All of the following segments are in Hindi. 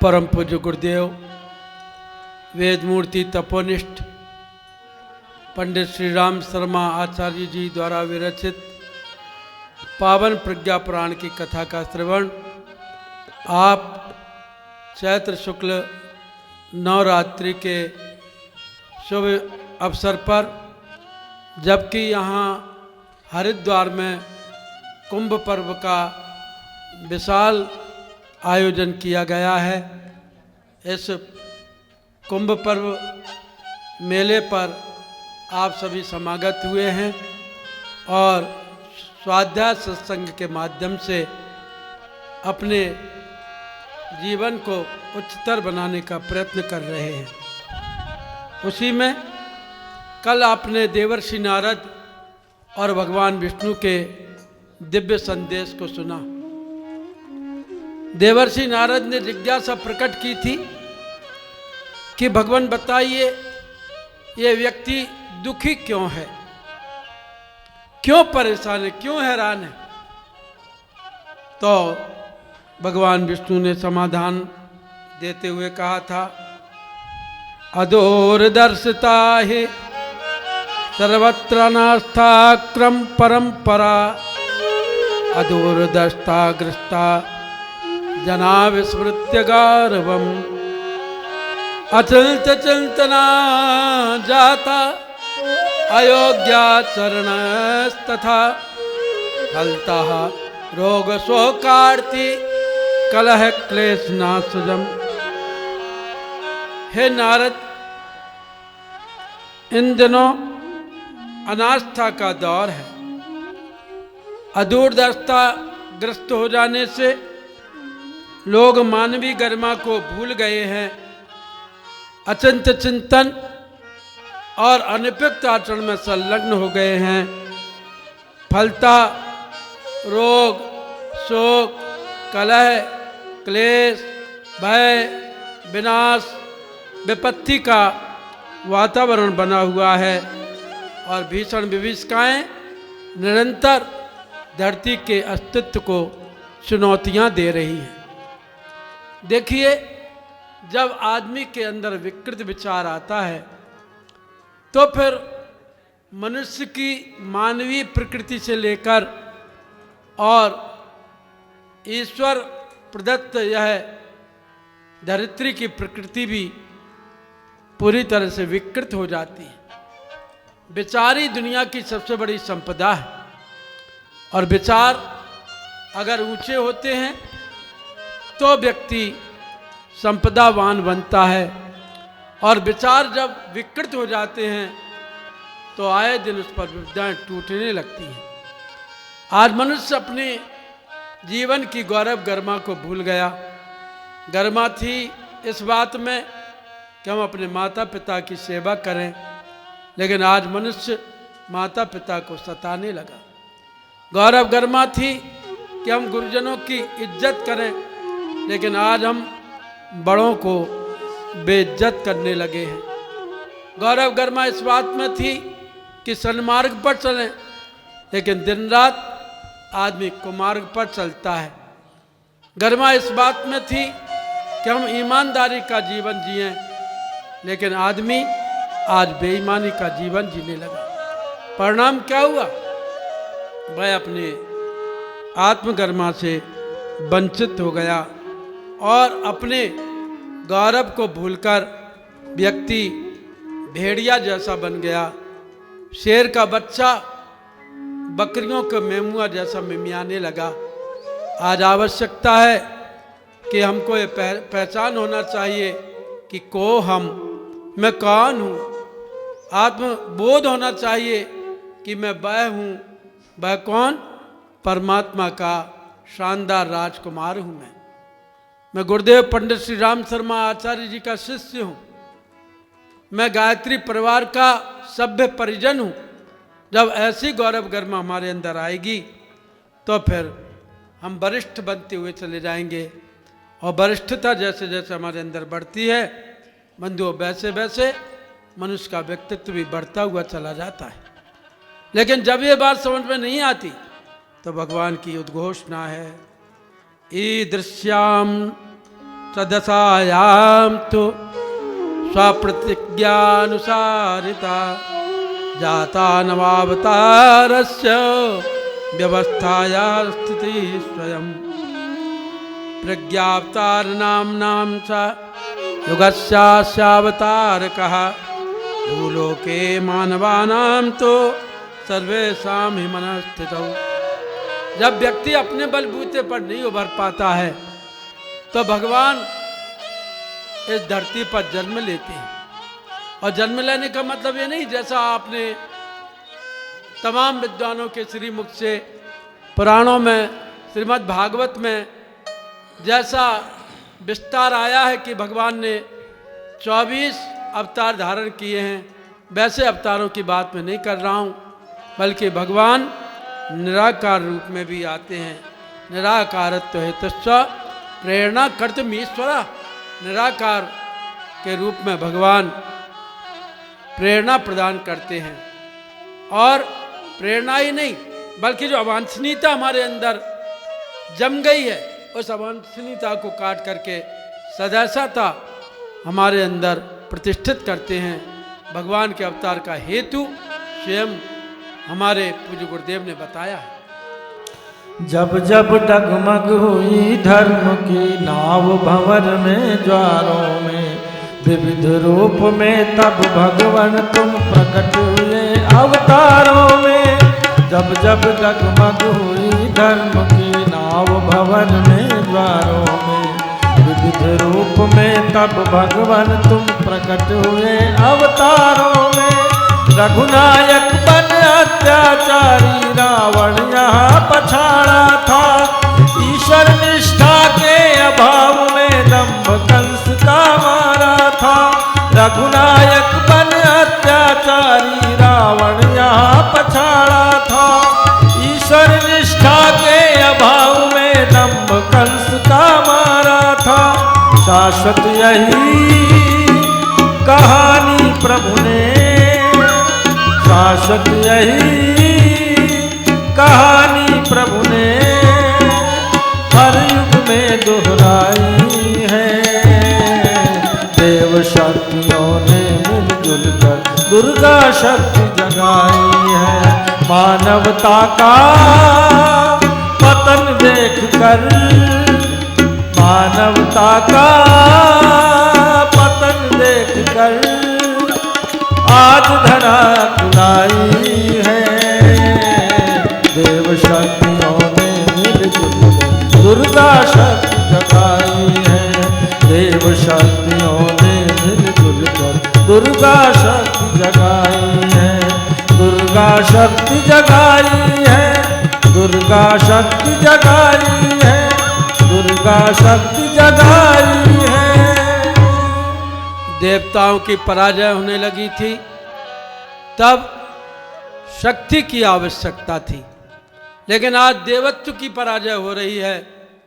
परम पूज्य गुरुदेव वेदमूर्ति तपोनिष्ठ पंडित श्री राम शर्मा आचार्य जी द्वारा विरचित पावन प्रज्ञा पुराण की कथा का श्रवण आप चैत्र शुक्ल नवरात्रि के शुभ अवसर पर, जबकि यहाँ हरिद्वार में कुंभ पर्व का विशाल आयोजन किया गया है। इस कुंभ पर्व मेले पर आप सभी समागत हुए हैं और स्वाध्याय सत्संग के माध्यम से अपने जीवन को उच्चतर बनाने का प्रयत्न कर रहे हैं। उसी में कल आपने देवर्षि नारद और भगवान विष्णु के दिव्य संदेश को सुना। देवर्षि नारद ने जिज्ञासा प्रकट की थी कि भगवान बताइए, ये व्यक्ति दुखी क्यों है, क्यों परेशान है, क्यों हैरान है। तो भगवान विष्णु ने समाधान देते हुए कहा था, अदूरदर्शिता हि सर्वत्र नास्था क्रम परंपरा, अदूरदर्शिता ग्रस्ता जना विस्मृत्य गारवम, अचिंत चिंतना जाता अयोग्याचरणस्तथा, फलता रोग शोकार्ति कलह क्लेश नाशजम। हे नारद, इन दिनों अनास्था का दौर है। अदूरदर्शिता ग्रस्त हो जाने से लोग मानवीय गरिमा को भूल गए हैं, अचिंत चिंतन और अनुपयुक्त आचरण में संलग्न हो गए हैं। फलता रोग शोक कलह क्लेश भय विनाश विपत्ति का वातावरण बना हुआ है और भीषण विभीषिकाएं निरंतर धरती के अस्तित्व को चुनौतियां दे रही हैं। देखिए, जब आदमी के अंदर विकृत विचार आता है तो फिर मनुष्य की मानवीय प्रकृति से लेकर और ईश्वर प्रदत्त यह धरित्री की प्रकृति भी पूरी तरह से विकृत हो जाती है। विचार ही दुनिया की सबसे बड़ी संपदा है और विचार अगर ऊंचे होते हैं तो व्यक्ति संपदावान बनता है और विचार जब विकृत हो जाते हैं तो आए दिन उस पर विपदाएं टूटने लगती हैं। आज मनुष्य अपने जीवन की गौरव गरिमा को भूल गया। गरिमा थी इस बात में कि हम अपने माता पिता की सेवा करें, लेकिन आज मनुष्य माता पिता को सताने लगा। गौरव गरिमा थी कि हम गुरुजनों की इज्जत करें, लेकिन आज हम बड़ों को बेइज्जत करने लगे हैं। गौरव गरिमा इस बात में थी कि सन्मार्ग पर चलें, लेकिन दिन रात आदमी कुमार्ग पर चलता है। गरिमा इस बात में थी कि हम ईमानदारी का जीवन जिएं, लेकिन आदमी आज बेईमानी का जीवन जीने लगा। परिणाम क्या हुआ? वह अपने आत्मगरिमा से वंचित हो गया और अपने गौरव को भूलकर व्यक्ति भेड़िया जैसा बन गया। शेर का बच्चा बकरियों के मेमुआ जैसा मिमियाने लगा। आज आवश्यकता है कि हमको ये पहचान होना चाहिए कि मैं कौन हूँ। आत्मबोध होना चाहिए कि मैं वह हूँ। वह कौन? परमात्मा का शानदार राजकुमार हूँ। मैं गुरुदेव पंडित श्री राम शर्मा आचार्य जी का शिष्य हूँ। मैं गायत्री परिवार का सभ्य परिजन हूँ। जब ऐसी गौरव गरिमा हमारे अंदर आएगी तो फिर हम वरिष्ठ बनते हुए चले जाएंगे और वरिष्ठता जैसे जैसे हमारे अंदर बढ़ती है बंधुओं, वैसे वैसे मनुष्य का व्यक्तित्व भी बढ़ता हुआ चला जाता है। लेकिन जब ये बात समझ में नहीं आती तो भगवान की उद्घोषणा है, ईदृश्याम सदसायां तो स्वप्रतिज्ञानुसारिता जाता नवावतारस्य व्यवस्थाया स्थिति स्वयं प्रज्ञावतार नाम्नां च युगस्यावतारकः भूलोके मानवानां तो सर्वेषां हि मनस्थितौ। जब व्यक्ति अपने बलबूते पर नहीं उभर पाता है तो भगवान इस धरती पर जन्म लेते हैं। और जन्म लेने का मतलब ये नहीं जैसा आपने तमाम विद्वानों के श्रीमुख से पुराणों में श्रीमद् भागवत में जैसा विस्तार आया है कि भगवान ने 24 अवतार धारण किए हैं, वैसे अवतारों की बात मैं नहीं कर रहा हूँ, बल्कि भगवान निराकार रूप में भी आते हैं। निराकारत्व हेतुश्च प्रेरणा कर्तुम् ईश्वरः। निराकार के रूप में भगवान प्रेरणा प्रदान करते हैं। और प्रेरणा ही नहीं बल्कि जो अवांछनीयता हमारे अंदर जम गई है उस अवांछनीयता को काट करके सदैशता हमारे अंदर प्रतिष्ठित करते हैं। भगवान के अवतार का हेतु स्वयं हमारे पूज्य गुरुदेव ने बताया है। जब जब डगमग हुई धर्म की नाव भंवर में ज्वारों में विविध रूप में तब भगवान तुम प्रकट हुए अवतारों में। जब जब डगमग हुई धर्म की नाव भंवर में ज्वारों में विविध रूप में तब भगवान तुम प्रकट हुए अवतारों में। रघुनायक बन अत्याचारी रावण यहाँ पछाड़ा था, ईश्वर निष्ठा के अभाव में दंभ कंस का मारा था। रघुनायक बन अत्याचारी रावण यहाँ पछाड़ा था, ईश्वर निष्ठा के अभाव में दंभ कंस का मारा था। शाश्वत यही कहानी प्रभु ने, शाश्वत यही कहानी प्रभु ने हर युग में दोहराई है। देव शक्तियों ने मिलजुल कर दुर्गा शक्ति जगाई है। मानवता का पतन देख कर, मानवता का पतन देख कर आज धरा तुलाई है। देव शक्तियों ने मिलजुल कर दुर्गा शक्ति जगाई है। देव शक्तियों ने मिलजुल कर दुर्गा शक्ति जगाई है। दुर्गा शक्ति जगाई है, दुर्गा शक्ति जगाई है, दुर्गा शक्ति जगाई है। देवताओं की पराजय होने लगी थी, तब शक्ति की आवश्यकता थी, लेकिन आज देवत्व की पराजय हो रही है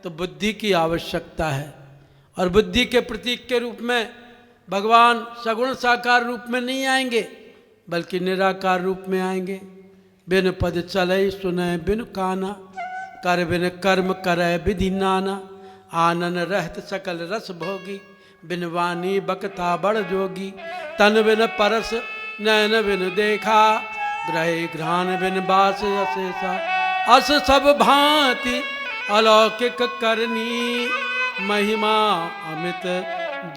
तो बुद्धि की आवश्यकता है। और बुद्धि के प्रतीक के रूप में भगवान सगुण साकार रूप में नहीं आएंगे बल्कि निराकार रूप में आएंगे। बिन पद चले सुने बिन काना, कर बिन कर्म करे विधि नाना। आनन रहत सकल रस भोगी, बिन वाणी बकता बड़ जोगी। तन बिन परस नैन बिन देखा, ग्रहे घ्राण बिन बास अशेषा। अस सब भांति अलौकिक करनी, महिमा अमित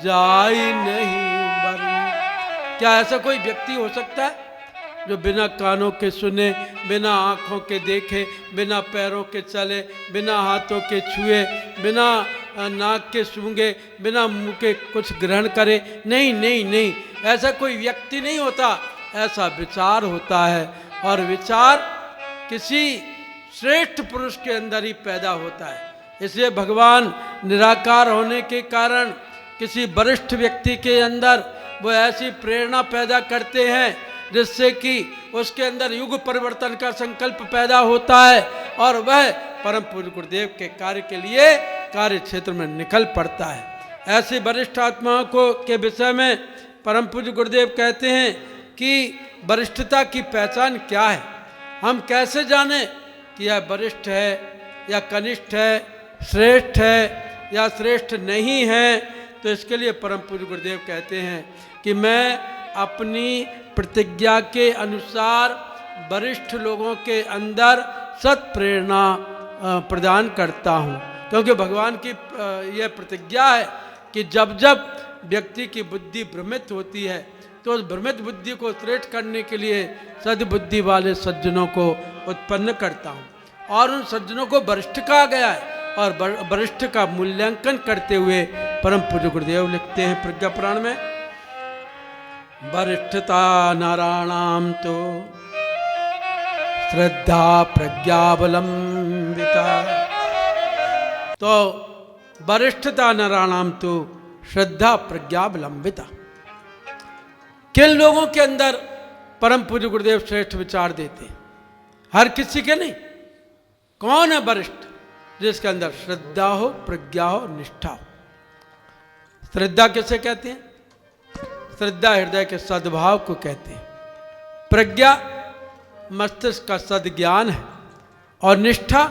जाई नहीं बरनी। क्या ऐसा कोई व्यक्ति हो सकता है जो बिना कानों के सुने, बिना आँखों के देखे, बिना पैरों के चले, बिना हाथों के छुए, बिना नाक के सूंघे, बिना मुंह के कुछ ग्रहण करे? नहीं नहीं नहीं, ऐसा कोई व्यक्ति नहीं होता। ऐसा विचार होता है, और विचार किसी श्रेष्ठ पुरुष के अंदर ही पैदा होता है। इसलिए भगवान निराकार होने के कारण किसी वरिष्ठ व्यक्ति के अंदर वो ऐसी प्रेरणा पैदा करते हैं जिससे कि उसके अंदर युग परिवर्तन का संकल्प पैदा होता है और वह परम पूज्य गुरुदेव के कार्य के लिए कार्य क्षेत्र में निकल पड़ता है। ऐसी वरिष्ठ आत्माओं को के विषय में परम पूज्य गुरुदेव कहते हैं कि वरिष्ठता की पहचान क्या है। हम कैसे जाने कि यह वरिष्ठ है या कनिष्ठ है, श्रेष्ठ है या श्रेष्ठ नहीं हैं, तो इसके लिए परम पूज्य गुरुदेव कहते हैं कि मैं अपनी प्रतिज्ञा के अनुसार वरिष्ठ लोगों के अंदर सत प्रेरणा प्रदान करता हूँ। क्योंकि भगवान की यह प्रतिज्ञा है कि जब जब व्यक्ति की बुद्धि भ्रमित होती है तो उस भ्रमित बुद्धि को श्रेष्ठ करने के लिए सद्बुद्धि वाले सज्जनों को उत्पन्न करता हूँ। और उन सज्जनों को वरिष्ठ कहा गया है, और वरिष्ठ का मूल्यांकन करते हुए परम पूज्य गुरुदेव लिखते हैं प्रज्ञा पुराण में, वरिष्ठता नाराणाम तो श्रद्धा प्रज्ञावलंबिता। तो वरिष्ठता नाराणाम तो श्रद्धा प्रज्ञावलंबिता। किन लोगों के अंदर परम पूज्य गुरुदेव श्रेष्ठ विचार देते हैं? हर किसी के नहीं। कौन है वरिष्ठ? जिसके अंदर श्रद्धा हो, प्रज्ञा हो, निष्ठा हो। श्रद्धा किसे कहते हैं? श्रद्धा हृदय के सद्भाव को कहते हैं। प्रज्ञा मस्तिष्क का सद्ज्ञान है, और निष्ठा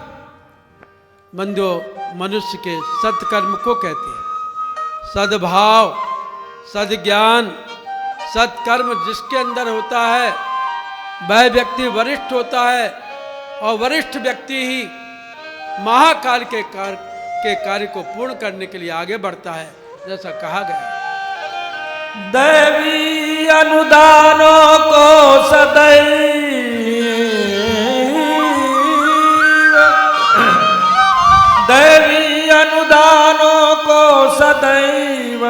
बंधो मनुष्य के सत्कर्म को कहते हैं। सद्भाव, सद्ज्ञान, सत्कर्म जिसके अंदर होता है वह व्यक्ति वरिष्ठ होता है, और वरिष्ठ व्यक्ति ही महाकाल के कार्य को पूर्ण करने के लिए आगे बढ़ता है, जैसा कहा गया है। दैवी अनुदानों को सदैव, दैवी अनुदानों को सदैव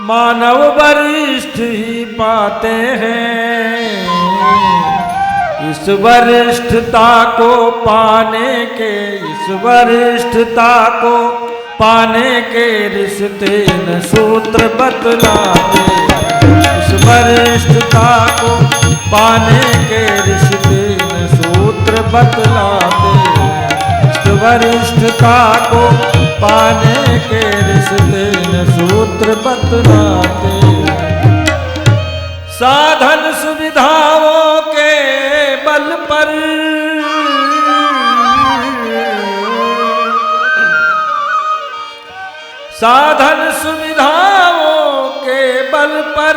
मानव वरिष्ठ ही पाते हैं। इस वरिष्ठता को पाने के, इस वरिष्ठता को पाने के रिश्ते न सूत्र बतलाते। इस वरिष्ठता को पाने के रिश्ते न सूत्र बतलाते। इस वरिष्ठता को पाने के रिश्ते न सूत्र बतलाते। साधन सुविधाओं के बल पर, साधन सुविधाओं के बल पर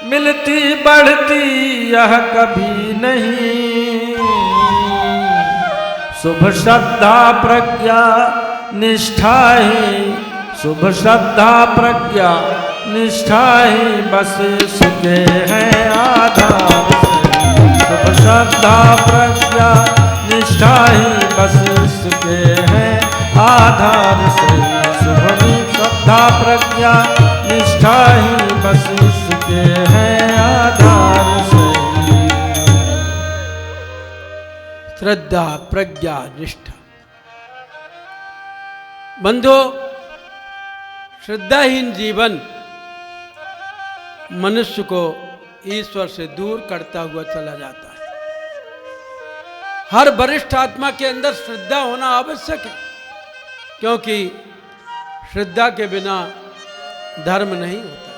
मिलती बढ़ती यह कभी नहीं। शुभ श्रद्धा प्रज्ञा निष्ठा ही, शुभ श्रद्धा प्रज्ञा निष्ठा ही बस इसके हैं आधार। शुभ श्रद्धा प्रज्ञा निष्ठा ही बस इसके हैं आधार से। शुभ श्रद्धा प्रज्ञा निष्ठा ही बस इसके हैं आधार से। श्रद्धा, प्रज्ञा, निष्ठा। बंधो, श्रद्धाहीन जीवन मनुष्य को ईश्वर से दूर करता हुआ चला जाता है। हर वरिष्ठ आत्मा के अंदर श्रद्धा होना आवश्यक है, क्योंकि श्रद्धा के बिना धर्म नहीं होता।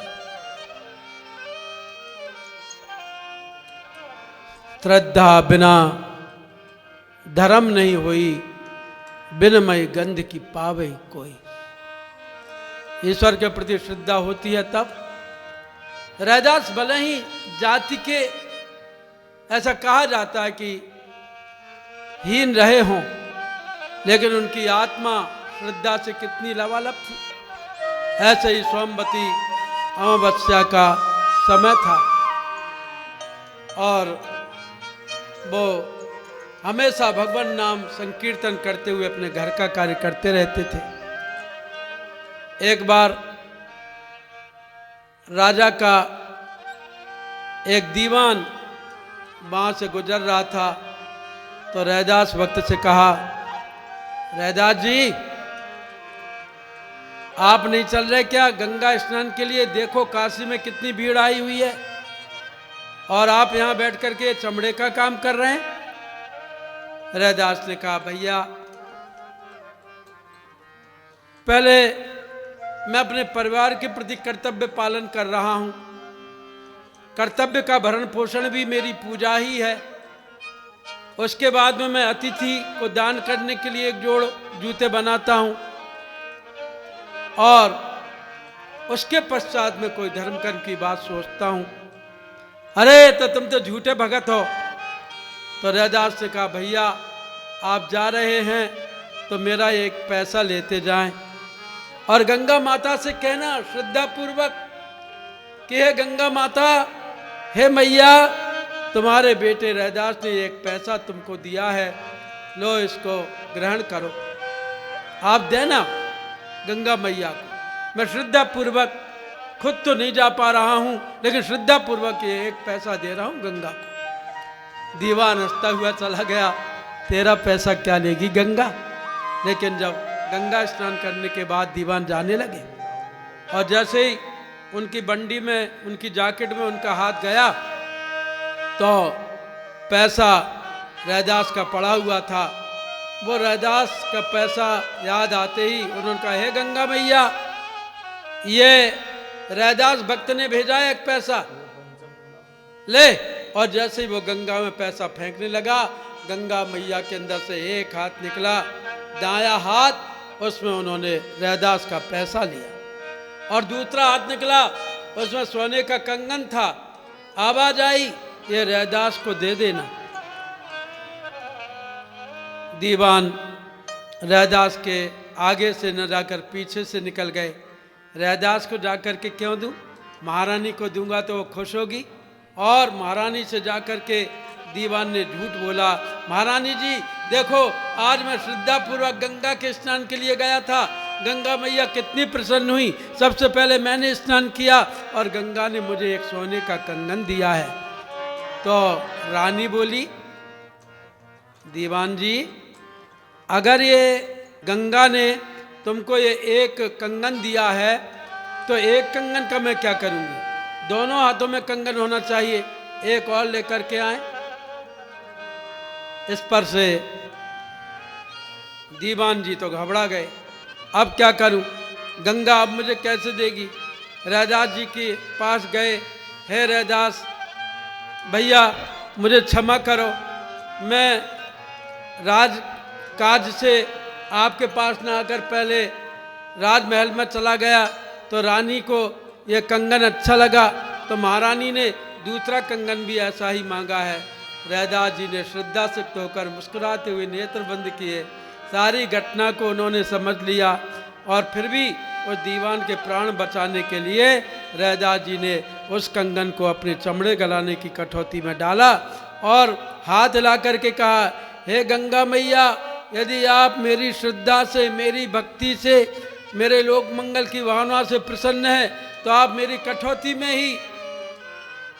श्रद्धा बिना धर्म नहीं हुई, बिनमय गंध की पावे कोई। ईश्वर के प्रति श्रद्धा होती है तब। रैदास भले ही जाति के, ऐसा कहा जाता है कि हीन रहे हों, लेकिन उनकी आत्मा श्रद्धा से कितनी लबालब थी। ऐसे ही सोमवती अमावस्या का समय था, और वो हमेशा भगवान नाम संकीर्तन करते हुए अपने घर का कार्य करते रहते थे। एक बार राजा का एक दीवान वहाँ से गुजर रहा था, तो रैदास भक्त से कहा, रैदास जी आप नहीं चल रहे क्या गंगा स्नान के लिए? देखो काशी में कितनी भीड़ आई हुई है, और आप यहाँ बैठ करके चमड़े का काम कर रहे हैं। रैदास ने कहा, भैया पहले मैं अपने परिवार के प्रति कर्तव्य पालन कर रहा हूं। कर्तव्य का भरण पोषण भी मेरी पूजा ही है। उसके बाद में मैं अतिथि को दान करने के लिए एक जोड़ जूते बनाता हूं। और उसके पश्चात में कोई धर्म कर्म की बात सोचता हूं। अरे तो तुम तो झूठे भगत हो। तो रैदास से कहा, भैया आप जा रहे हैं तो मेरा एक पैसा लेते जाएं और गंगा माता से कहना श्रद्धा पूर्वक कि हे गंगा माता, हे मैया, तुम्हारे बेटे रैदास ने एक पैसा तुमको दिया है, लो इसको ग्रहण करो। आप देना गंगा मैया को। मैं श्रद्धा पूर्वक, खुद तो नहीं जा पा रहा हूं, लेकिन श्रद्धा पूर्वक ये एक पैसा दे रहा हूं गंगा को। दीवान हंसता हुआ चला गया, तेरा पैसा क्या लेगी गंगा। लेकिन जब गंगा स्नान करने के बाद दीवान जाने लगे और जैसे ही उनकी बंडी में, उनकी जैकेट में उनका हाथ गया तो पैसा रैदास का पड़ा हुआ था। वो रैदास का पैसा याद आते ही उन्होंने कहा, हे गंगा मैया, ये रैदास भक्त ने भेजा है एक पैसा, ले। और जैसे ही वो गंगा में पैसा फेंकने लगा, गंगा मैया के अंदर से एक हाथ निकला, दायां हाथ, उसमें उन्होंने रैदास का पैसा लिया और दूसरा हाथ निकला, उसमें सोने का कंगन था। आवाज आई, ये रैदास को दे देना। दीवान रैदास के आगे से न जाकर पीछे से निकल गए। रैदास को जाकर के क्यों दूं, महारानी को दूंगा तो वो खुश होगी। और महारानी से जाकर के दीवान ने झूठ बोला, महारानी जी देखो, आज मैं श्रद्धा पूर्वक गंगा के स्नान के लिए गया था, गंगा मैया कितनी प्रसन्न हुई। सबसे पहले मैंने स्नान किया और गंगा ने मुझे एक सोने का कंगन दिया है। तो रानी बोली, दीवान जी, अगर ये गंगा ने तुमको ये एक कंगन दिया है तो एक कंगन का मैं क्या करूंगी, दोनों हाथों में कंगन होना चाहिए, एक और लेकर के आए। इस पर से दीवान जी तो घबरा गए, अब क्या करूं, गंगा अब मुझे कैसे देगी। रैदास जी के पास गए, हे रैदास भैया मुझे क्षमा करो, मैं राजकाज से आपके पास ना आकर पहले राजमहल में चला गया, तो रानी को यह कंगन अच्छा लगा, तो महारानी ने दूसरा कंगन भी ऐसा ही मांगा है। रैदास जी ने श्रद्धा से होकर मुस्कुराते हुए नेत्र बंद किए। सारी घटना को उन्होंने समझ लिया और फिर भी उस दीवान के प्राण बचाने के लिए रैदास जी ने उस कंगन को अपने चमड़े गलाने की कठौती में डाला और हाथ हिला करके कहा, हे गंगा मैया, यदि आप मेरी श्रद्धा से, मेरी भक्ति से, मेरे लोक मंगल की भावना से प्रसन्न हैं तो आप मेरी कठौती में ही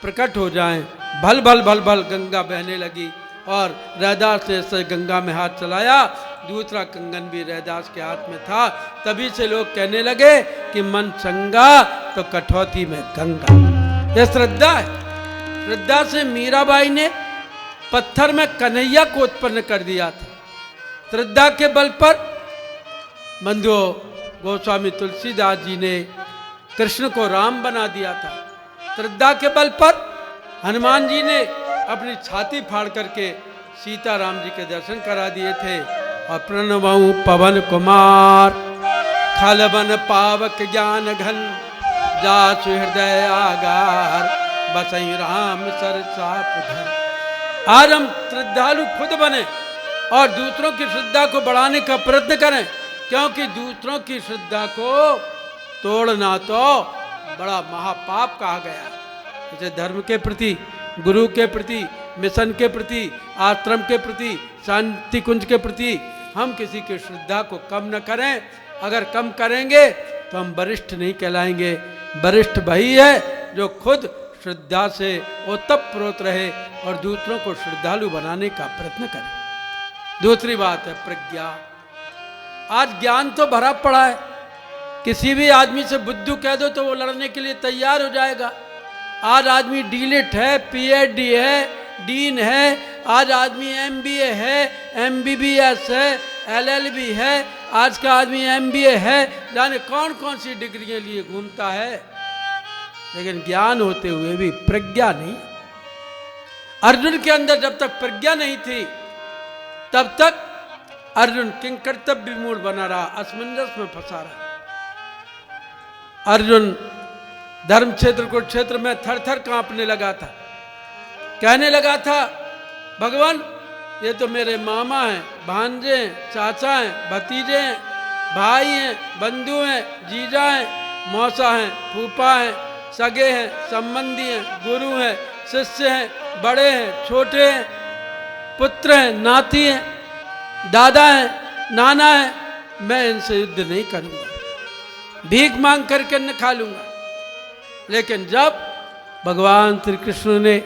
प्रकट हो जाएं। भल भल भल भल गंगा बहने लगी और रैदास ने से गंगा में हाथ चलाया, दूसरा कंगन भी रैदास के हाथ में था। तभी से लोग कहने लगे कि मन चंगा तो कठौती में गंगा। यह श्रद्धा है। श्रद्धा से मीराबाई ने पत्थर में कन्हैया को उत्पन्न कर दिया था। श्रद्धा के बल पर बंधुओं गोस्वामी तुलसीदास जी ने कृष्ण को राम बना दिया था। श्रद्धा के बल पर हनुमान जी ने अपनी छाती फाड़ करके सीता राम जी के दर्शन करा दिए थे। और प्रणवऊ पवन कुमार खलबन पावक ज्ञान घन जासु हृदय आगार बसई राम सर चाप धर। आज हम श्रद्धालु खुद बने और दूसरों की श्रद्धा को बढ़ाने का प्रयत्न करें, क्योंकि दूसरों की श्रद्धा को तोड़ना तो बड़ा महापाप कहा गया। जैसे धर्म के प्रति, गुरु के प्रति, मिशन के प्रति, आश्रम के प्रति, शांति कुंज के प्रति हम किसी की श्रद्धा को कम न करें। अगर कम करेंगे तो हम वरिष्ठ नहीं कहलाएंगे। वरिष्ठ वही है जो खुद श्रद्धा से ओतप्रोत रहे और दूसरों को श्रद्धालु बनाने का प्रयत्न करे। दूसरी बात है प्रज्ञा। आज ज्ञान तो भरा पड़ा है, किसी भी आदमी से बुद्धू कह दो तो वो लड़ने के लिए तैयार हो जाएगा। आज आदमी डीलिट है, पीएचडी है, डीन है, आज आदमी एमबीए है, एमबीबीएस है, एलएलबी है, आज का आदमी एमबीए है, जाने कौन कौन सी डिग्रियां लिए घूमता है, लेकिन ज्ञान होते हुए भी प्रज्ञा नहीं। अर्जुन के अंदर जब तक प्रज्ञा नहीं थी तब तक अर्जुन किंग कर्तव्य विमूढ़ बना रहा, असमंजस में फंसा रहा। अर्जुन धर्म क्षेत्र को क्षेत्र में थर थर कांपने लगा था। कहने लगा था, भगवान ये तो मेरे मामा हैं, भांजे हैं, चाचा हैं, भतीजे हैं, भाई हैं, बंधु हैं, जीजा हैं, मौसा हैं, फूफा हैं, सगे हैं, संबंधी हैं, गुरु हैं, शिष्य हैं, बड़े हैं, छोटे हैं, पुत्र हैं, नाती हैं, दादा हैं, नाना हैं, मैं इनसे युद्ध नहीं करूंगा, भीख मांग करके न खा लूंगा। लेकिन जब भगवान श्री कृष्ण ने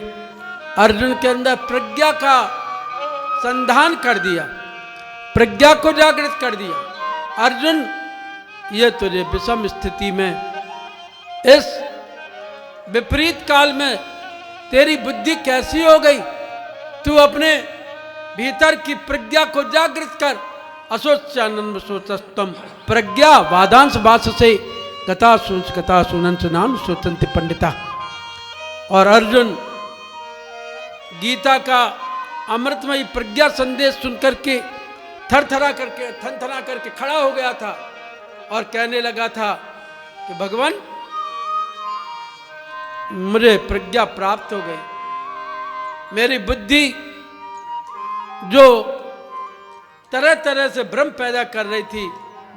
अर्जुन के अंदर प्रज्ञा का संधान कर दिया, प्रज्ञा को जागृत कर दिया, अर्जुन ये तुझे विषम स्थिति में, इस विपरीत काल में तेरी बुद्धि कैसी हो गई? तू अपने भीतर की प्रज्ञा को जागृत कर। असोचानंद सोचस्तम प्रज्ञा वादांश वास से कथा सुंच कथा सुनंस नाम सोचंति पंडिता। और अर्जुन गीता का अमृतमयी प्रज्ञा संदेश सुनकर के थरथरा करके थनथना करके खड़ा हो गया था और कहने लगा था कि भगवान मुझे प्रज्ञा प्राप्त हो गई, मेरी बुद्धि जो तरह तरह से भ्रम पैदा कर रही थी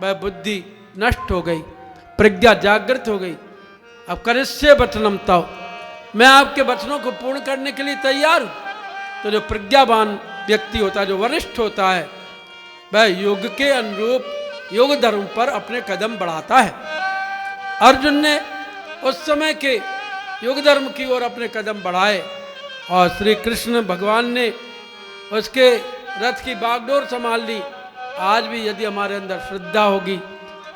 वह बुद्धि नष्ट हो गई, प्रज्ञा जागृत हो गई। अब करिष्ये वचनम तव, मैं आपके वचनों को पूर्ण करने के लिए तैयार हूं। तो जो प्रज्ञावान व्यक्ति होता है, जो वरिष्ठ होता है, वह योग के अनुरूप योग धर्म पर अपने कदम बढ़ाता है। अर्जुन ने उस समय के योग धर्म की ओर अपने कदम बढ़ाए और श्री कृष्ण भगवान ने उसके रथ की बागडोर संभाल ली। आज भी यदि हमारे अंदर श्रद्धा होगी,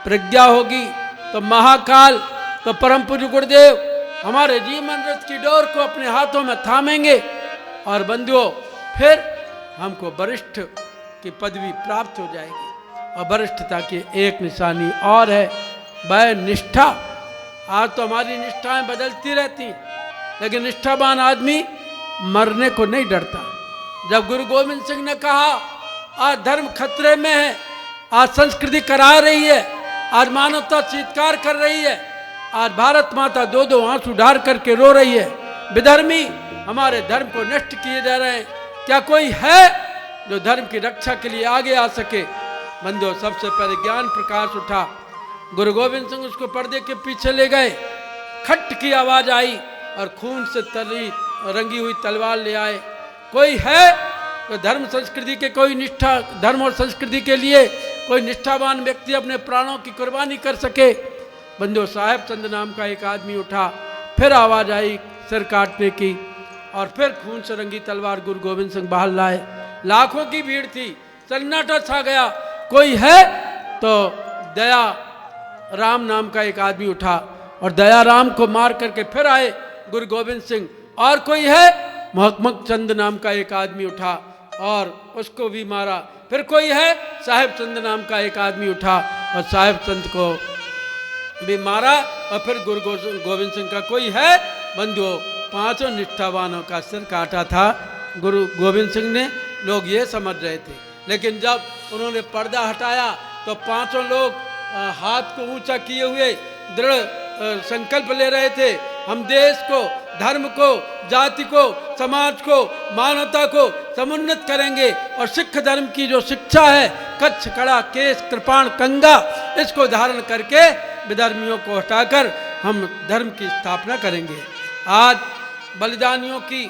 प्रज्ञा होगी, तो महाकाल, तो परम पूज्य गुरुदेव हमारे जीवन रथ की डोर को अपने हाथों में थामेंगे और बंधुओं फिर हमको वरिष्ठ की पदवी प्राप्त हो जाएगी। और वरिष्ठता की एक निशानी और है, वह निष्ठा। आज तो हमारी निष्ठाएं बदलती रहती हैं, लेकिन निष्ठावान आदमी मरने को नहीं डरता। जब गुरु गोविंद सिंह ने कहा आज धर्म खतरे में है, आज संस्कृति करा रही है, आज मानवता चीत्कार कर रही है, आज भारत माता दो दो आंसू ढार करके रो रही है, विधर्मी हमारे धर्म को नष्ट किए जा रहे हैं, क्या कोई है जो धर्म की रक्षा के लिए आगे आ सके? बंधुओं, सबसे पहले ज्ञान प्रकाश उठा, गुरु गोविंद सिंह उसको पर्दे के पीछे ले गए, खट की आवाज आई और खून से तली रंगी हुई तलवार ले आए। कोई है तो धर्म संस्कृति के, कोई निष्ठा धर्म और संस्कृति के लिए कोई निष्ठावान व्यक्ति अपने प्राणों की कुर्बानी कर सके? बंधुओं, साहेब चंद नाम का एक आदमी उठा, फिर आवाज आई सिर काटने की और फिर खून से रंगी तलवार गुरु गोविंद सिंह बाहर लाए। लाखों की भीड़ थी, सन्नाटा छा गया। कोई है तो दया राम नाम का एक आदमी उठा और दया राम को मार करके फिर आए गुरु गोविंद सिंह। और कोई है, मोहम्मद चंद नाम का एक आदमी उठा और उसको भी मारा। फिर कोई है, साहेब चंद नाम का एक आदमी उठा और साहेब चंद को भी मारा। और फिर गुरु गोविंद सिंह का कोई है, बंधुओं, पांचों निष्ठावानों का सिर काटा था गुरु गोविंद सिंह ने। लोग ये समझ रहे थे, लेकिन जब उन्होंने पर्दा हटाया तो पांचों लोग हाथ को ऊंचा किए हुए दृढ़ संकल्प ले रहे थे, हम देश को, धर्म को, जाति को, समाज को, मानवता को समुन्नत करेंगे और सिख धर्म की जो शिक्षा है, कच्छ कड़ा केस कृपाण कंगा, इसको धारण करके विधर्मियों को हटाकर हम धर्म की स्थापना करेंगे। आज बलिदानियों की,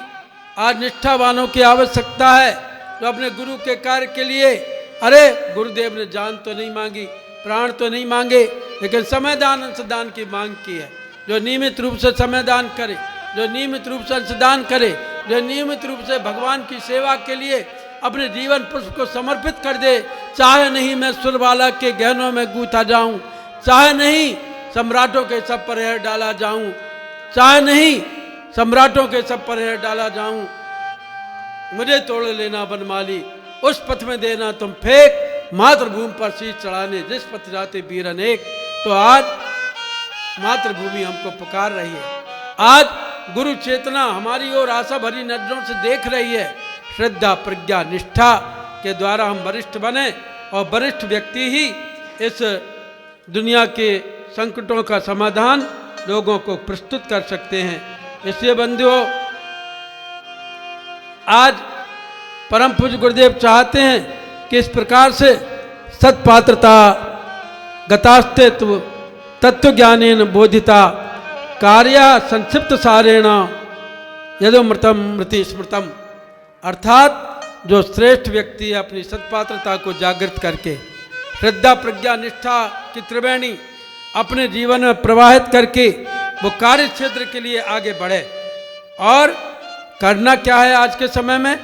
आज निष्ठावानों की आवश्यकता है जो अपने गुरु के कार्य के लिए, अरे गुरुदेव ने जान तो नहीं मांगी, प्राण तो नहीं मांगे, लेकिन समय दान अंशदान की मांग की है। जो नियमित रूप से समय दान करे, जो नियमित रूप से अंशदान करे, जो नियमित रूप से भगवान की सेवा के लिए अपने जीवन पुष्प को समर्पित कर दे, चाहे नहीं मैं सुरबाला के गहनों में गूंथा जाऊं, चाहे नहीं सम्राटों के सब पर हेर डाला जाऊं, चाहे नहीं सम्राटों के सब पर हेर डाला जाऊं, मुझे तोड़ लेना बनमाली, उस पथ में देना तुम फेंक, मातृभूमि पर शीश चढ़ाने जिस पथ जाते वीर अनेक। तो आज मातृभूमि हमको पुकार रही है, आज गुरु चेतना हमारी ओर आशा भरी नजरों से देख रही है। श्रद्धा, प्रज्ञा, निष्ठा के द्वारा हम वरिष्ठ बने और वरिष्ठ व्यक्ति ही इस दुनिया के संकटों का समाधान लोगों को प्रस्तुत कर सकते हैं। इसलिए बंधुओं, आज परम पूज्य गुरुदेव चाहते हैं कि इस प्रकार से सत्पात्रता गतास्तित्व तत्व ज्ञानेन बोधिता कार्य संक्षिप्त सारेण यदोमृतम मृति स्मृतम, अर्थात जो श्रेष्ठ व्यक्ति अपनी सत्पात्रता को जागृत करके श्रद्धा प्रज्ञा निष्ठा की त्रिवेणी अपने जीवन में प्रवाहित करके वो कार्य क्षेत्र के लिए आगे बढ़े। और करना क्या है आज के समय में?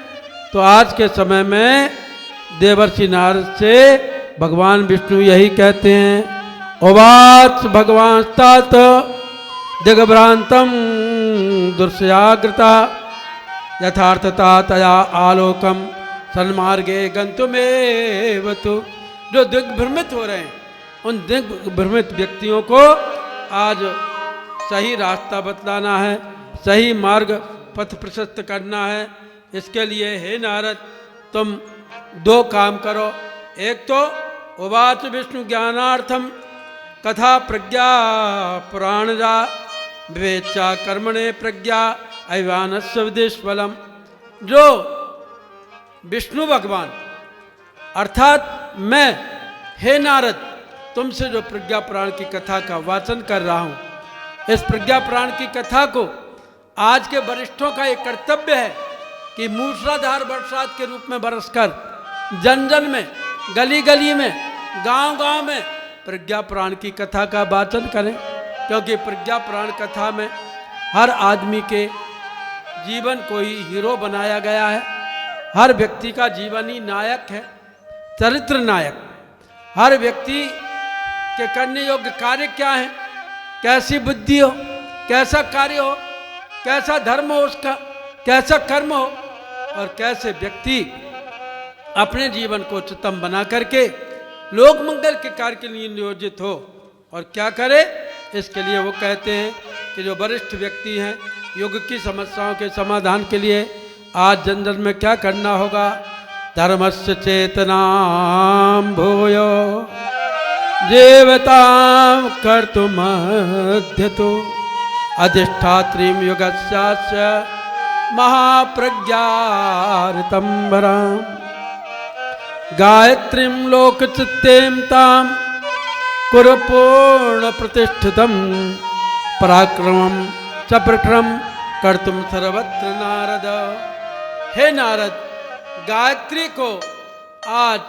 तो आज के समय में देवर्षि नारद से भगवान विष्णु यही कहते हैं, उवाच भगवान तात दिग्भ्रांतम दुर्सयाग्रता यथार्थता तया आलोकम सन्मार्गे गंतुमेव तु। जो दिग्भ्रमित हो रहे हैं उन दिग्भ्रमित व्यक्तियों को आज सही रास्ता बतलाना है, सही मार्ग पथ प्रशस्त करना है। इसके लिए हे नारद, तुम दो काम करो। एक तो उवाच विष्णु ज्ञानार्थम कथा प्रज्ञा पुराणजा विवेचा कर्मणे प्रज्ञा अभिमानस्य विदेशफलम। जो विष्णु भगवान अर्थात मैं हे नारद तुमसे जो प्रज्ञा पुराण की कथा का वाचन कर रहा हूँ, इस प्रज्ञा पुराण की कथा को आज के वरिष्ठों का एक कर्तव्य है कि मूसलाधार बरसात के रूप में बरसकर जन जन में, गली गली में, गांव गांव में प्रज्ञा पुराण की कथा का वाचन करें। क्योंकि प्रज्ञा पुराण कथा में हर आदमी के जीवन को ही हीरो बनाया गया है। हर व्यक्ति का जीवन ही नायक है, चरित्र नायक। हर व्यक्ति के करने योग्य कार्य क्या है, कैसी बुद्धि हो, कैसा कार्य हो, कैसा धर्म हो उसका, कैसा कर्म हो, और कैसे व्यक्ति अपने जीवन को उच्चतम बना करके लोक मंगल के कार्य के लिए नियोजित हो और क्या करे। इसके लिए वो कहते हैं कि जो वरिष्ठ व्यक्ति हैं, युग की समस्याओं के समाधान के लिए आज जन जन में क्या करना होगा। धर्मस्य चेतनाम भूयो देवताम कर्तुमध्यतो अधिष्ठात्रीं युगस्यास्य महाप्रज्ञारितंबराम गायत्रीं लोकचित्तें तां कुरु पूर्ण प्रतिष्ठितं पराक्रमं च प्रक्रम कर्तुम सर्वत्र नारद। हे नारद, गायत्री को आज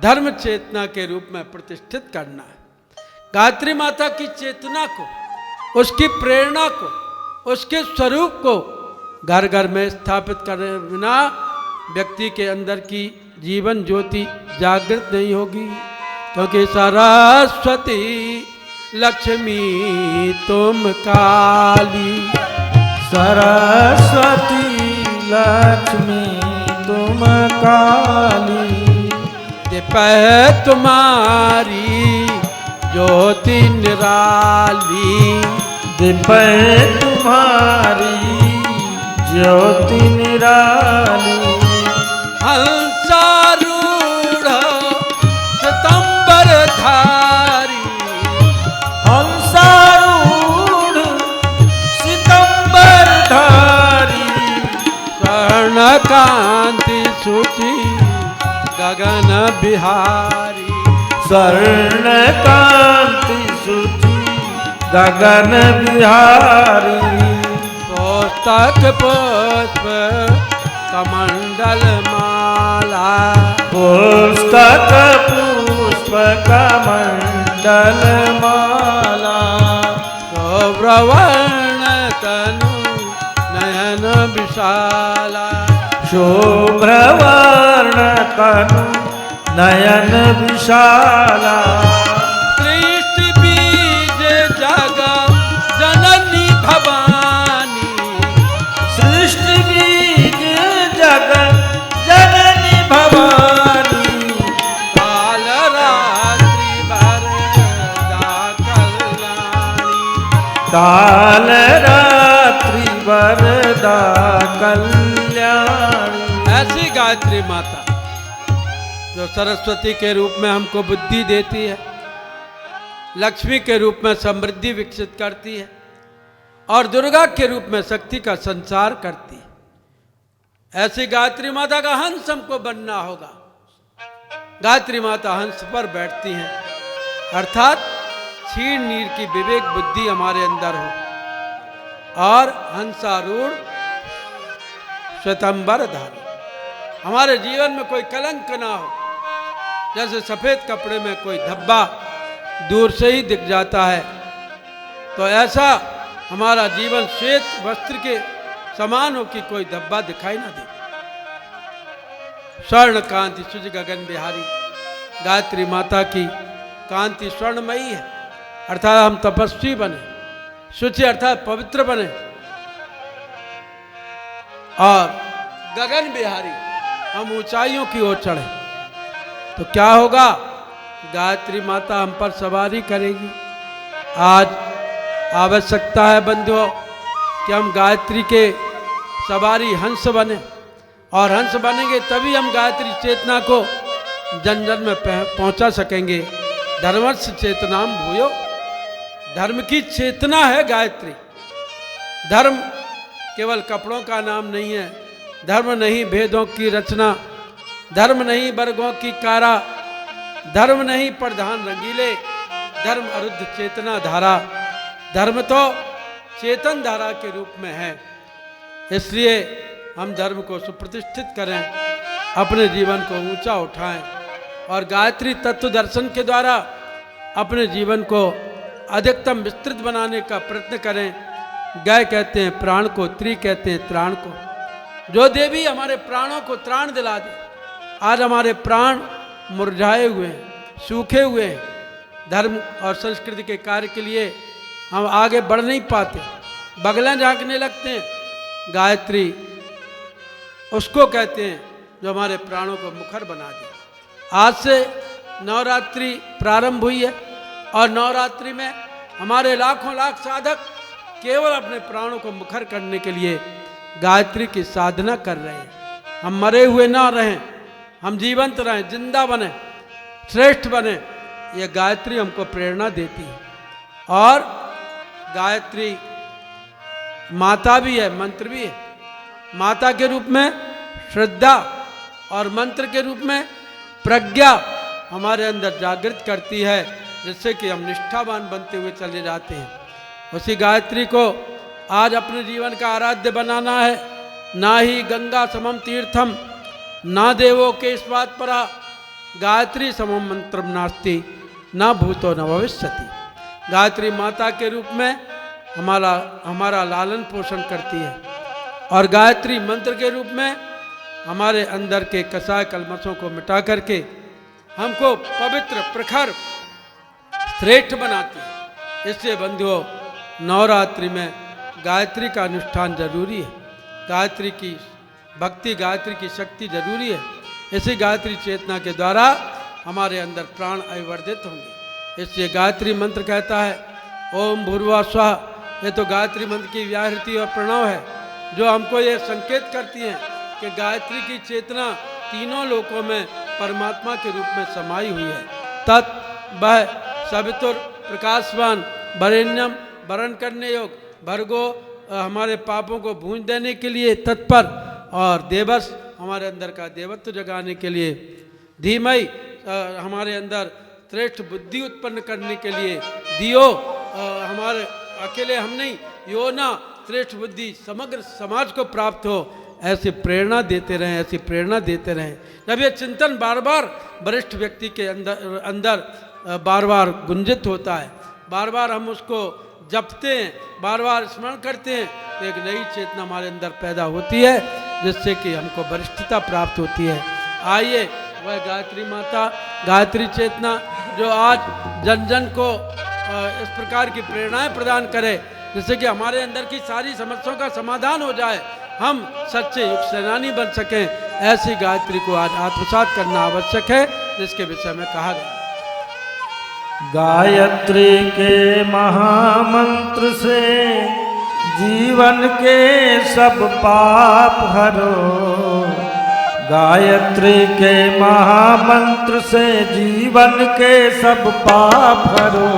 धर्म चेतना के रूप में प्रतिष्ठित करना है। गायत्री माता की चेतना को, उसकी प्रेरणा को, उसके स्वरूप को घर घर में स्थापित करने बिना व्यक्ति के अंदर की जीवन ज्योति जागृत नहीं होगी। क्योंकि सरस्वती लक्ष्मी तुम काली, सरस्वती लक्ष्मी तुम काली, दिपह तुम्हारी ज्योति निराली, दिपह तुम्हारी ज्योति निराली। हंसारूढ़ सितंबर धारी, हंसारूढ़ सितंबर धारी, स्वर्ण कांति सूची गगन बिहारी, स्वर्ण कांति सूची गगन बिहारी। पुस्तक पुष्प कमंडल माला, पुस्तक पुष्प कमंडल माला, शोभ्रवर्ण तनु नयन विशाला, शोभ्रवर्ण तनु नयन विशाला। सृष्टि बीज जग जननी भवानी, सृष्टि बीज जग जननी भवानी, काल रात्रि वरदा कल्याणी, काल रात्रि वरदा कल्याणी। ऐसी गायत्री माता जो सरस्वती के रूप में हमको बुद्धि देती है, लक्ष्मी के रूप में समृद्धि विकसित करती है और दुर्गा के रूप में शक्ति का संचार करती है। ऐसी गायत्री माता का हंस हमको बनना होगा। गायत्री माता हंस पर बैठती हैं, अर्थात क्षीण नीर की विवेक बुद्धि हमारे अंदर हो और हंसारूढ़ श्वेतंबर धारी, हमारे जीवन में कोई कलंक ना हो। जैसे सफेद कपड़े में कोई धब्बा दूर से ही दिख जाता है, तो ऐसा हमारा जीवन श्वेत वस्त्र के समान हो कि कोई धब्बा दिखाई ना दे। स्वर्ण कांति सुज गगन बिहारी, गायत्री माता की कांति स्वर्णमयी है, अर्थात हम तपस्वी बने, शुचि अर्थात पवित्र बने और गगन बिहारी हम ऊंचाइयों की ओर चढ़े, तो क्या होगा? गायत्री माता हम पर सवारी करेगी। आज आवश्यकता है बंधुओं कि हम गायत्री के सवारी हंस बने, और हंस बनेंगे तभी हम गायत्री चेतना को जन जन में पहुंचा सकेंगे। धर्मस्य चेतनाम भूयो, धर्म की चेतना है गायत्री। धर्म केवल कपड़ों का नाम नहीं है, धर्म नहीं भेदों की रचना, धर्म नहीं वर्गों की कारा, धर्म नहीं प्रधान रंगीले, धर्म अरुद्ध चेतना धारा। धर्म तो चेतन धारा के रूप में है, इसलिए हम धर्म को सुप्रतिष्ठित करें, अपने जीवन को ऊंचा उठाएं और गायत्री तत्व दर्शन के द्वारा अपने जीवन को अधिकतम विस्तृत बनाने का प्रयत्न करें। गय कहते हैं प्राण को, त्रि कहते हैं त्राण को। जो देवी हमारे प्राणों को त्राण दिला दे। आज हमारे प्राण मुरझाए हुए हैं, सूखे हुए हैं, धर्म और संस्कृति के कार्य के लिए हम आगे बढ़ नहीं पाते, बगलें झांकने लगते हैं। गायत्री उसको कहते हैं जो हमारे प्राणों को मुखर बना दे। आज से नवरात्रि प्रारंभ हुई है और नवरात्रि में हमारे लाखों लाख साधक केवल अपने प्राणों को मुखर करने के लिए गायत्री की साधना कर रहे हैं। हम मरे हुए ना रहें, हम जीवंत रहें, जिंदा बने, श्रेष्ठ बने, ये गायत्री हमको प्रेरणा देती है। और गायत्री माता भी है, मंत्र भी है। माता के रूप में श्रद्धा और मंत्र के रूप में प्रज्ञा हमारे अंदर जागृत करती है, जिससे कि हम निष्ठावान बनते हुए चले जाते हैं। उसी गायत्री को आज अपने जीवन का आराध्य बनाना है। ना ही गंगा समम तीर्थम, ना देवो के स्वाद परा, गायत्री समम मंत्रम नास्ति, ना भूतो न भविष्यति। गायत्री माता के रूप में हमारा लालन पोषण करती है और गायत्री मंत्र के रूप में हमारे अंदर के कसाय कलमशों को मिटा करके हमको पवित्र प्रखर श्रेष्ठ बनाती है। इससे बंधुओं, नवरात्रि में गायत्री का अनुष्ठान जरूरी है। गायत्री की भक्ति, गायत्री की शक्ति जरूरी है। इसी गायत्री चेतना के द्वारा हमारे अंदर प्राण अविवर्धित होंगे। इसलिए गायत्री मंत्र कहता है ओम भूर्भुवः स्वः। ये तो गायत्री मंत्र की व्याहृति और प्रणव है, जो हमको ये संकेत करती है कि गायत्री की चेतना तीनों लोकों में परमात्मा के रूप में समाई हुई है। तत् वह सवितुर प्रकाशवान वरेण्यम, वरण करने योग, भर्गो हमारे पापों को भूंज देने के लिए तत्पर, और देवस हमारे अंदर का देवत्व जगाने के लिए, धीमई हमारे अंदर श्रेष्ठ बुद्धि उत्पन्न करने के लिए, दियो हमारे अकेले हम नहीं, यो ना श्रेष्ठ बुद्धि समग्र समाज को प्राप्त हो, ऐसी प्रेरणा देते रहें, ऐसी प्रेरणा देते रहें। जब ये चिंतन बार बार वरिष्ठ व्यक्ति के अंदर बार बार गुंजित होता है, बार बार हम उसको जपते हैं, बार बार स्मरण करते हैं, तो एक नई चेतना हमारे अंदर पैदा होती है, जिससे कि हमको वरिष्ठता प्राप्त होती है। आइए वह गायत्री माता, गायत्री चेतना जो आज जन जन को इस प्रकार की प्रेरणाएं प्रदान करे, जिससे कि हमारे अंदर की सारी समस्याओं का समाधान हो जाए, हम सच्चे युग सेनानी बन सकें, ऐसी गायत्री को आज आत्मसात करना आवश्यक है, जिसके विषय में कहा गया। गायत्री के महामंत्र से जीवन के सब पाप हरो, गायत्री के महामंत्र से जीवन के सब पाप हरो,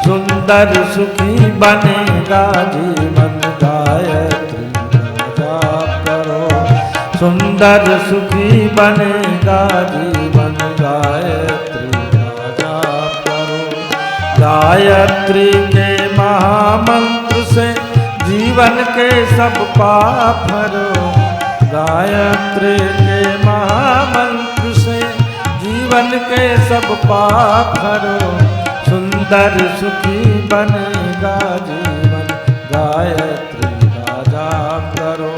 सुंदर सुखी बनेगा जीवन गायत्री का जाप करो। सुंदर सुखी बनेगा जीवन गायत्री का जाप करो। गायत्री के महामंत्र से जीवन के सब पाप हरो। गायत्री के महामंत्र से जीवन के सब पाप हरो। सुंदर सुखी बनेगा जीवन गायत्री का जाप करो।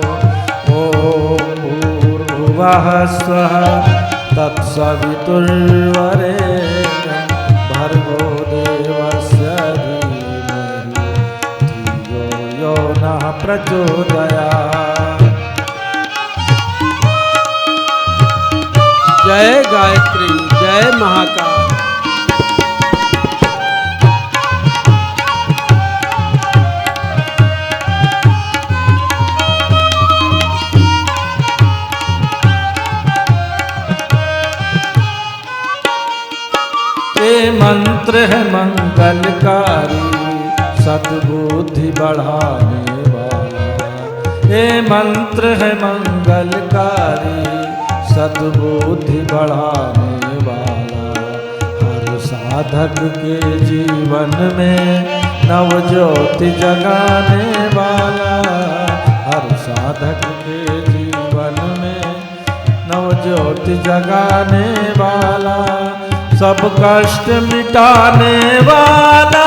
ओम भूर्भुवः स्वः तत्सवितुर्वरेण्यं भर्गो देवस्य धीमहि धियो यो नः प्रचोदयात्। जय गायत्री, जय महाकाल। ये मंत्र है मंगलकारी, सद्बुद्धि बढ़ाने वाला। ये मंत्र है मंगलकारी, सद्बुद्धि बढ़ाने वाला। हर साधक के जीवन में नवज्योति जगाने वाला। हर साधक के जीवन में नवज्योति जगाने वाला। सब कष्ट मिटाने वाला।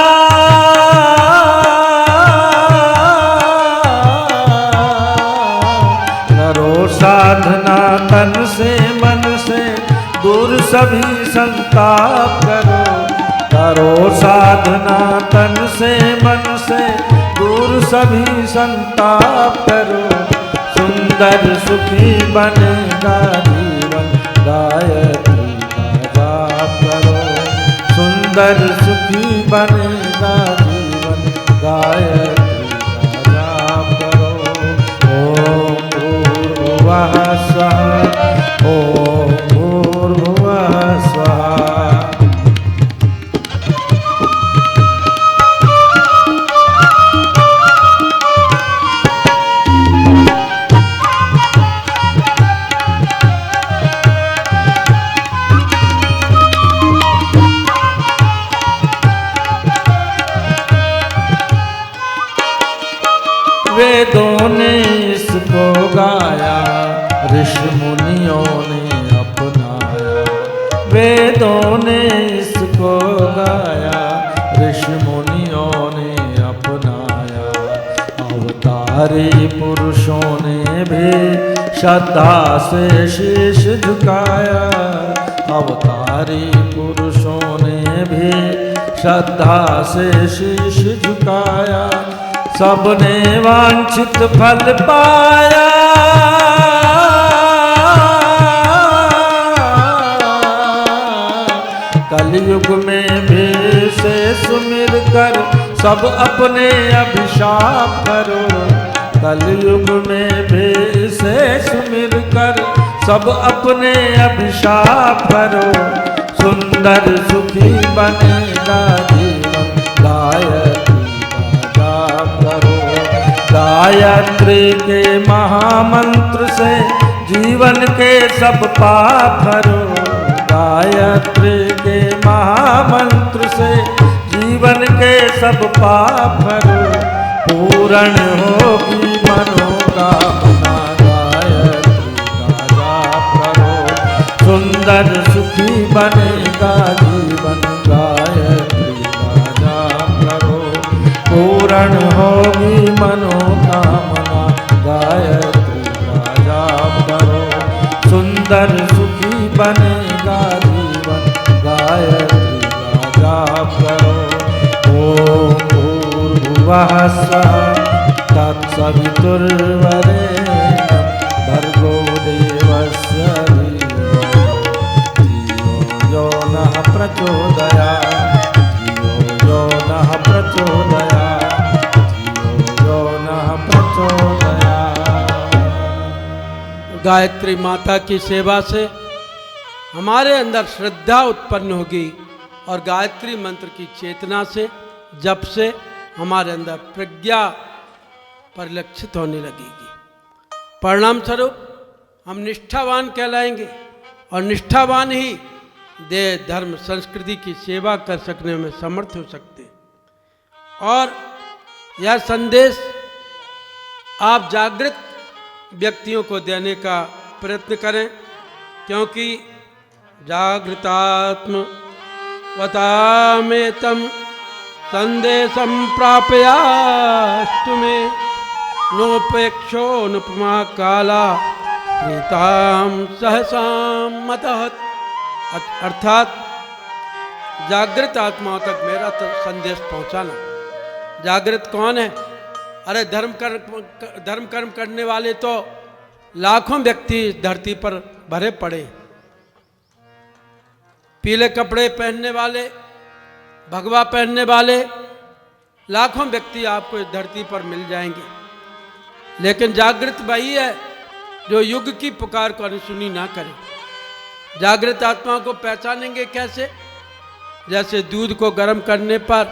करो साधना तन से मन से, दूर सभी संताप करो। करो साधना तन से मन से, दूर सभी संताप करो। सुंदर सुखी बनेगा जीवन गायत्री करो। सुंदर सुखी बनेगा जीवन गायत्री का जाप करो। ओम भूर्भुवः स्वः। ओम भूर्भुवः स्वः। वेदों ने इसको गाया, ऋषि मुनियों ने अपनाया। वेदों ने इसको गाया, ऋषि मुनियों ने अपनाया। अवतारी पुरुषों ने भी श्रद्धा से शीश झुकाया। अवतारी पुरुषों ने भी श्रद्धा से शीश झुकाया। सबने वांछित फल पाया। कलयुग में भी से सुमिर कर सब अपने अभिशाप करो। कलयुग में भी से सुमिर कर सब अपने अभिशाप करो। सुंदर सुखी बनेगा जीवन गायत्री गायत्री के महामंत्र से जीवन के सब पाप हरो। गायत्री के महामंत्र से जीवन के सब पाप हरो। पूर्ण होगी मनोकामना गायत्री का जाप करो। सुंदर सुखी बनेगा जीवन गायत्री का जाप करो। पूर्ण होगी मनोकामना गायत्री का जाप करो। सुंदर सुखी बनेगा जीवन गायत्री का जाप करो। ओम भूर्भुवः स्वः तत्सवितुर्वरेण्यं भर्गो देवस्य धीमहि धियो यो नः प्रचोदयात्। धियो यो नः प्रचोदयात्। धियो यो नः प्रचोदयात्। गायत्री माता की सेवा से हमारे अंदर श्रद्धा उत्पन्न होगी और गायत्री मंत्र की चेतना से जप से हमारे अंदर प्रज्ञा परिलक्षित होने लगेगी। परिणाम स्वरूप हम निष्ठावान कहलाएंगे और निष्ठावान ही देह धर्म संस्कृति की सेवा कर सकने में समर्थ हो सकते हैं। और यह संदेश आप जागृत व्यक्तियों को देने का प्रयत्न करें, क्योंकि जागृतात्म वतामेतम संदेशम प्रापयास्तु मे नोपेक्षो नुपमा काला प्रीताम सहसाम मतः। अर्थात जागृत आत्माओं तक मेरा संदेश पहुंचाना। जागृत कौन है? अरे धर्म कर्म करने वाले तो लाखों व्यक्ति धरती पर भरे पड़े। पीले कपड़े पहनने वाले, भगवा पहनने वाले लाखों व्यक्ति आपको इस धरती पर मिल जाएंगे, लेकिन जागृत वही है जो युग की पुकार को अनसुनी ना करे। जागृत आत्मा को पहचानेंगे कैसे? जैसे दूध को गर्म करने पर,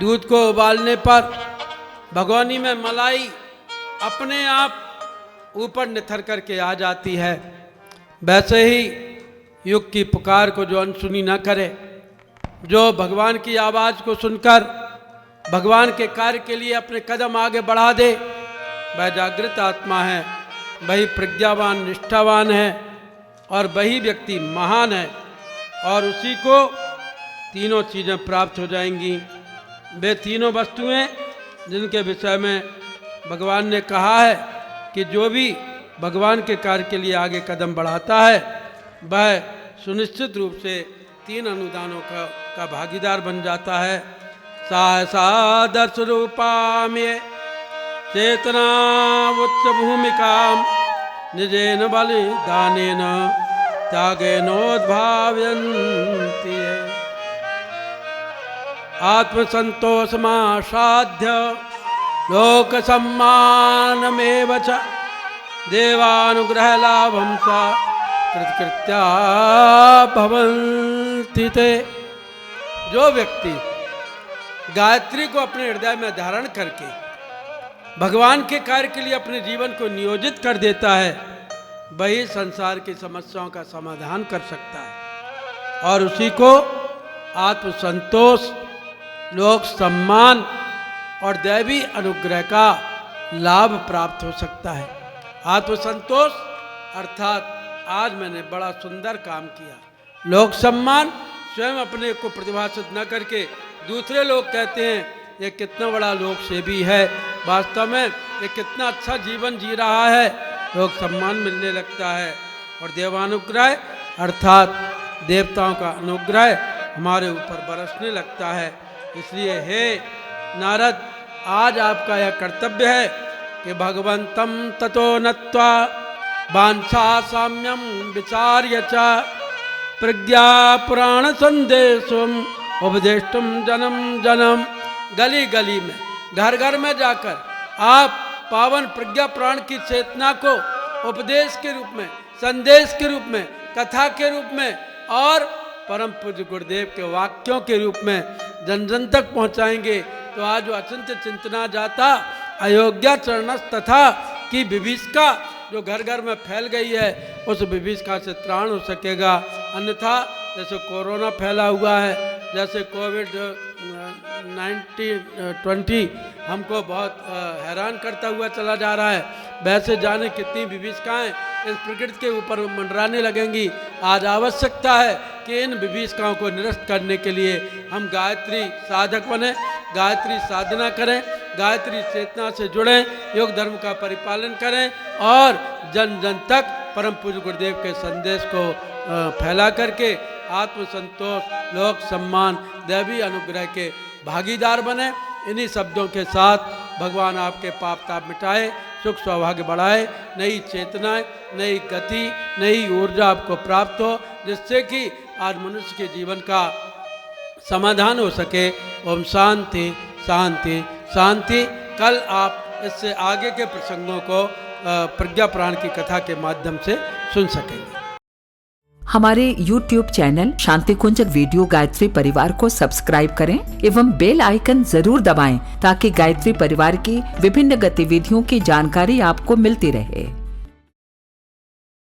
दूध को उबालने पर भगोनी में मलाई अपने आप ऊपर निथर करके आ जाती है, वैसे ही युग की पुकार को जो अनसुनी न करे, जो भगवान की आवाज़ को सुनकर भगवान के कार्य के लिए अपने कदम आगे बढ़ा दे, वह जागृत आत्मा है, वही प्रज्ञावान निष्ठावान है और वही व्यक्ति महान है। और उसी को तीनों चीज़ें प्राप्त हो जाएंगी। वे तीनों वस्तुएं जिनके विषय में भगवान ने कहा है कि जो भी भगवान के कार्य के लिए आगे कदम बढ़ाता है वह सुनिश्चित रूप से तीन अनुदानों का भागीदार बन जाता है। सहसा दर्श रूपा में चेतना उच्च भूमिका निजेन बलिदानेन त्यागेनोद्भावयन्ति। आत्मसंतोषमासाध्य लोक सम्मानमेव च देवानुग्रह लाभं सा कृतकृत्या भवन्ति ते। जो व्यक्ति गायत्री को अपने हृदय में धारण करके भगवान के कार्य के लिए अपने जीवन को नियोजित कर देता है, वही संसार की समस्याओं का समाधान कर सकता है और उसी को आत्मसंतोष, लोक सम्मान और दैवी अनुग्रह का लाभ प्राप्त हो सकता है। आत्मसंतोष अर्थात आज मैंने बड़ा सुंदर काम किया। लोक सम्मान, स्वयं अपने को प्रतिभाषित न करके दूसरे लोग कहते हैं ये कितना बड़ा लोक सेवी है, वास्तव में ये कितना अच्छा जीवन जी रहा है, लोक सम्मान मिलने लगता है। और देवानुग्रह अर्थात देवताओं का अनुग्रह हमारे ऊपर बरसने लगता है। इसलिए हे नारद, आज आपका यह कर्तव्य है कि भगवंतं ततो नत्वा वांछा साम्यम विचार्य च प्रज्ञा पुराण संदेशम उपदेष्टुम जन्म जन्म। गली गली में, घर घर में जाकर आप पावन प्रज्ञा पुराण की चेतना को उपदेश के रूप में, संदेश के रूप में, कथा के रूप में और परम पूज्य गुरुदेव के वाक्यों के रूप में जन जन तक पहुँचाएंगे। तो आज अचिंत्य चिंतना जाता अयोग्या चरणस तथा की विभीषिका जो घर घर में फैल गई है, उस विभीषिका से त्राण हो सकेगा। अन्यथा जैसे कोरोना फैला हुआ है, जैसे कोविड-19 हमको बहुत हैरान करता हुआ चला जा रहा है, वैसे जाने कितनी विभीषिकाएँ इस प्रकृति के ऊपर मंडराने लगेंगी। आज आवश्यकता है कि इन विभीषिकाओं को निरस्त करने के लिए हम गायत्री साधक बने, गायत्री साधना करें, गायत्री चेतना से जुड़ें, योग धर्म का परिपालन करें और जन जन तक परम पूज्य गुरुदेव के संदेश को फैला करके आत्मसंतोष, लोक सम्मान, दैवी अनुग्रह के भागीदार बने। इन्हीं शब्दों के साथ भगवान आपके पाप ताप मिटाए, सुख सौभाग्य बढ़ाए, नई चेतनाएं, नई गति, नई ऊर्जा आपको प्राप्त हो, जिससे कि आज मनुष्य के जीवन का समाधान हो सके। ओम शांति शांति शांति। कल आप इससे आगे के प्रसंगों को प्रज्ञा पुराण की कथा के माध्यम से सुन सकेंगे। हमारे YouTube चैनल शांति कुंज वीडियो गायत्री परिवार को सब्सक्राइब करें एवं बेल आइकन जरूर दबाएं ताकि गायत्री परिवार की विभिन्न गतिविधियों की जानकारी आपको मिलती रहे।